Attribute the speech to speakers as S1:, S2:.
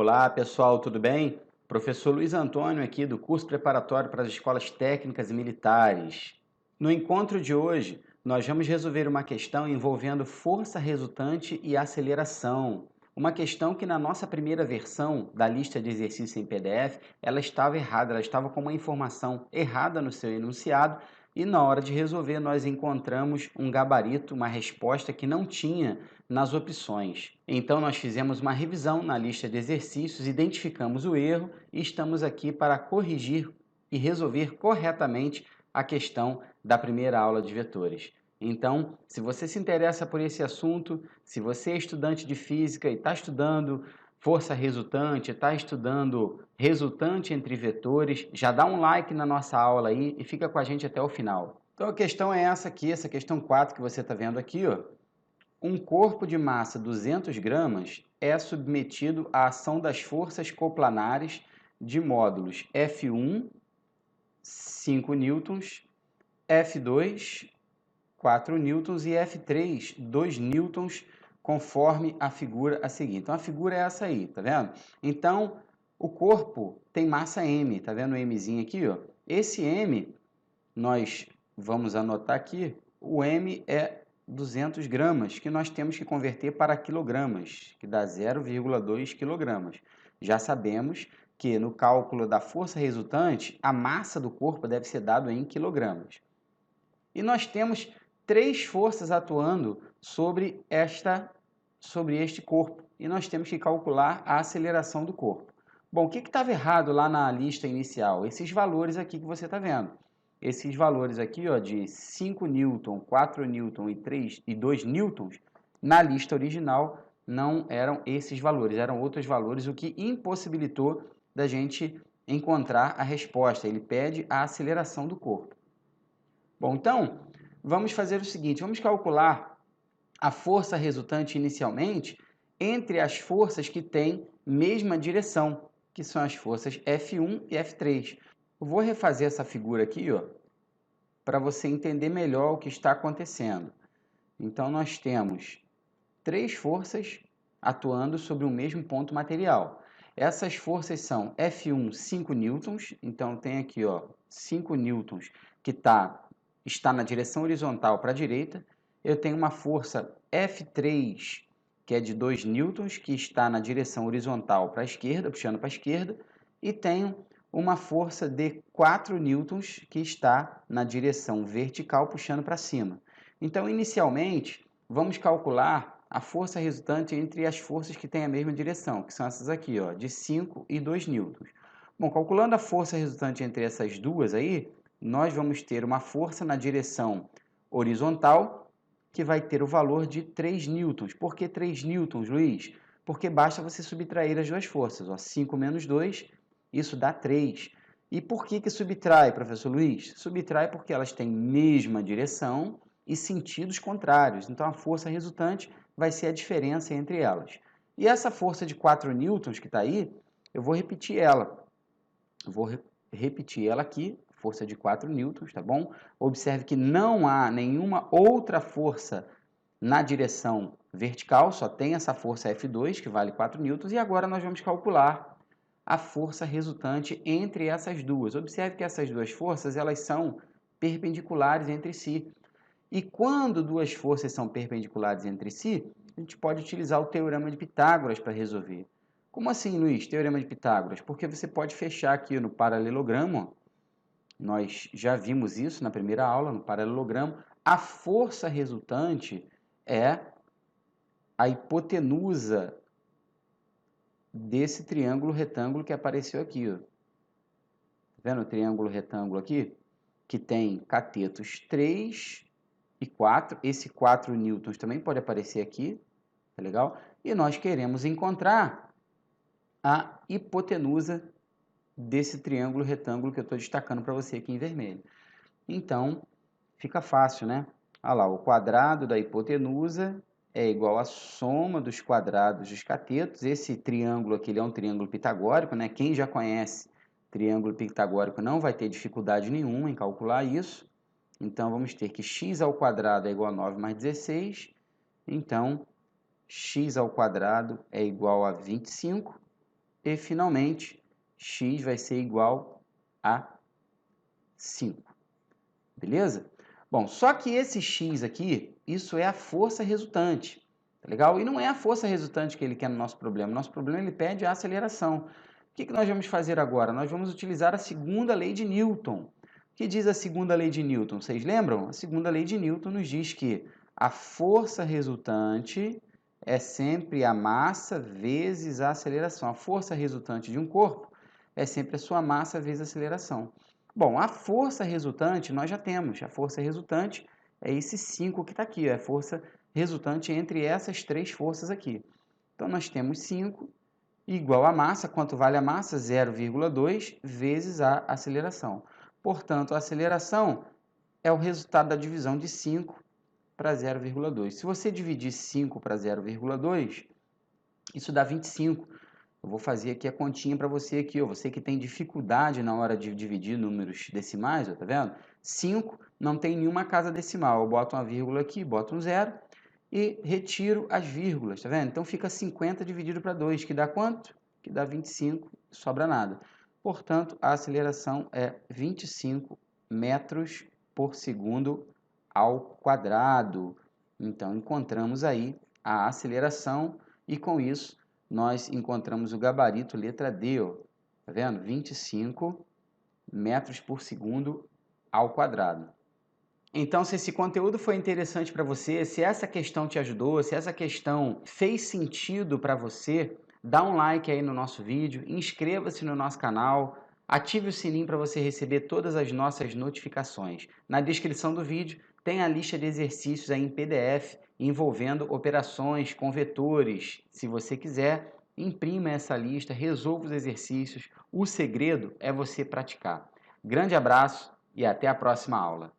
S1: Olá, pessoal, tudo bem? Professor Luiz Antônio aqui do curso preparatório para as escolas técnicas e militares. No encontro de hoje, nós vamos resolver uma questão envolvendo força resultante e aceleração. Uma questão que na nossa primeira versão da lista de exercícios em PDF, ela estava errada, ela estava com uma informação errada no seu enunciado e na hora de resolver nós encontramos um gabarito, uma resposta que não tinha nas opções. Então, nós fizemos uma revisão na lista de exercícios, identificamos o erro e estamos aqui para corrigir e resolver corretamente a questão da primeira aula de vetores. Então, se você se interessa por esse assunto, se você é estudante de física e está estudando força resultante, está estudando resultante entre vetores, já dá um like na nossa aula aí e fica com a gente até o final. Então, a questão é essa aqui, essa questão 4 que você está vendo aqui, ó. Um corpo de massa 200 gramas é submetido à ação das forças coplanares de módulos F1, 5 newtons, F2, 4 newtons e F3, 2 newtons, conforme a figura a seguir. Então, a figura é essa aí, tá vendo? Então, o corpo tem massa M, tá vendo o Mzinho aqui, ó? Esse M, nós vamos anotar aqui, o M é 200 gramas, que nós temos que converter para quilogramas, que dá 0,2 quilogramas. Já sabemos que no cálculo da força resultante, a massa do corpo deve ser dada em quilogramas. E nós temos três forças atuando sobre este corpo, e nós temos que calcular a aceleração do corpo. Bom, o que estava errado lá na lista inicial? Esses valores aqui que você está vendo. Esses valores aqui, ó, de 5 newton, 4 newton e 2 newtons, na lista original não eram esses valores, eram outros valores, o que impossibilitou da gente encontrar a resposta. Ele pede a aceleração do corpo. Bom, então, vamos fazer o seguinte, vamos calcular a força resultante inicialmente entre as forças que têm mesma direção, que são as forças F1 e F3. Eu vou refazer essa figura aqui, ó, para você entender melhor o que está acontecendo. Então, nós temos três forças atuando sobre o mesmo ponto material. Essas forças são F1, 5 newtons, então tem aqui, ó, 5 newtons, que está na direção horizontal para a direita. Eu tenho uma força F3, que é de 2 newtons, que está na direção horizontal para a esquerda, puxando para a esquerda, e tenho uma força de 4 newtons, que está na direção vertical, puxando para cima. Então, inicialmente, vamos calcular a força resultante entre as forças que têm a mesma direção, que são essas aqui, ó, de 5 e 2 newtons. Bom, calculando a força resultante entre essas duas aí, nós vamos ter uma força na direção horizontal que vai ter o valor de 3 newtons. Por que 3 newtons, Luiz? Porque basta você subtrair as duas forças. Ó, 5 menos 2, isso dá 3. E por que subtrai, professor Luiz? Subtrai porque elas têm mesma direção e sentidos contrários. Então, a força resultante vai ser a diferença entre elas. E essa força de 4 newtons que está aí, eu vou repetir ela. Eu vou repetir ela aqui, força de 4 newtons, tá bom? Observe que não há nenhuma outra força na direção vertical, só tem essa força F2, que vale 4 newtons, e agora nós vamos calcular a força resultante entre essas duas. Observe que essas duas forças, elas são perpendiculares entre si. E quando duas forças são perpendiculares entre si, a gente pode utilizar o teorema de Pitágoras para resolver. Como assim, Luiz, teorema de Pitágoras? Porque você pode fechar aqui no paralelogramo, nós já vimos isso na primeira aula, no paralelogramo, a força resultante é a hipotenusa desse triângulo retângulo que apareceu aqui. Ó. Tá vendo o triângulo retângulo aqui? Que tem catetos 3 e 4. Esse 4 newtons também pode aparecer aqui, tá legal? E nós queremos encontrar a hipotenusa desse triângulo retângulo que eu estou destacando para você aqui em vermelho. Então, fica fácil, né? Olha lá, o quadrado da hipotenusa é igual à soma dos quadrados dos catetos. Esse triângulo aqui ele é um triângulo pitagórico, né? Quem já conhece triângulo pitagórico não vai ter dificuldade nenhuma em calcular isso. Então, vamos ter que x ao quadrado é igual a 9 mais 16. Então, x ao quadrado é igual a 25. E, finalmente, x vai ser igual a 5. Beleza? Bom, só que esse x aqui, isso é a força resultante. Tá legal? E não é a força resultante que ele quer no nosso problema. Nosso problema, ele pede a aceleração. O que nós vamos fazer agora? Nós vamos utilizar a segunda lei de Newton. O que diz a segunda lei de Newton? Vocês lembram? A segunda lei de Newton nos diz que a força resultante é sempre a massa vezes a aceleração. A força resultante de um corpo é sempre a sua massa vezes a aceleração. Bom, a força resultante nós já temos. A força resultante é esse 5 que está aqui. É a força resultante entre essas três forças aqui. Então, nós temos 5 igual a massa. Quanto vale a massa? 0,2 vezes a aceleração. Portanto, a aceleração é o resultado da divisão de 5 para 0,2. Se você dividir 5 para 0,2, isso dá 25. Eu vou fazer aqui a continha para você aqui, ó. Você que tem dificuldade na hora de dividir números decimais, ó, tá vendo? 5 não tem nenhuma casa decimal. Eu boto uma vírgula aqui, boto um zero e retiro as vírgulas, tá vendo? Então fica 50 dividido para 2, que dá quanto? Que dá 25, sobra nada. Portanto, a aceleração é 25 metros por segundo ao quadrado. Então, encontramos aí a aceleração e com isso nós encontramos o gabarito letra D, ó. Tá vendo? 25 metros por segundo ao quadrado. Então, se esse conteúdo foi interessante para você, se essa questão te ajudou, se essa questão fez sentido para você, dá um like aí no nosso vídeo, inscreva-se no nosso canal, ative o sininho para você receber todas as nossas notificações. Na descrição do vídeo tem a lista de exercícios aí em PDF envolvendo operações com vetores. Se você quiser, imprima essa lista, resolva os exercícios. O segredo é você praticar. Grande abraço e até a próxima aula.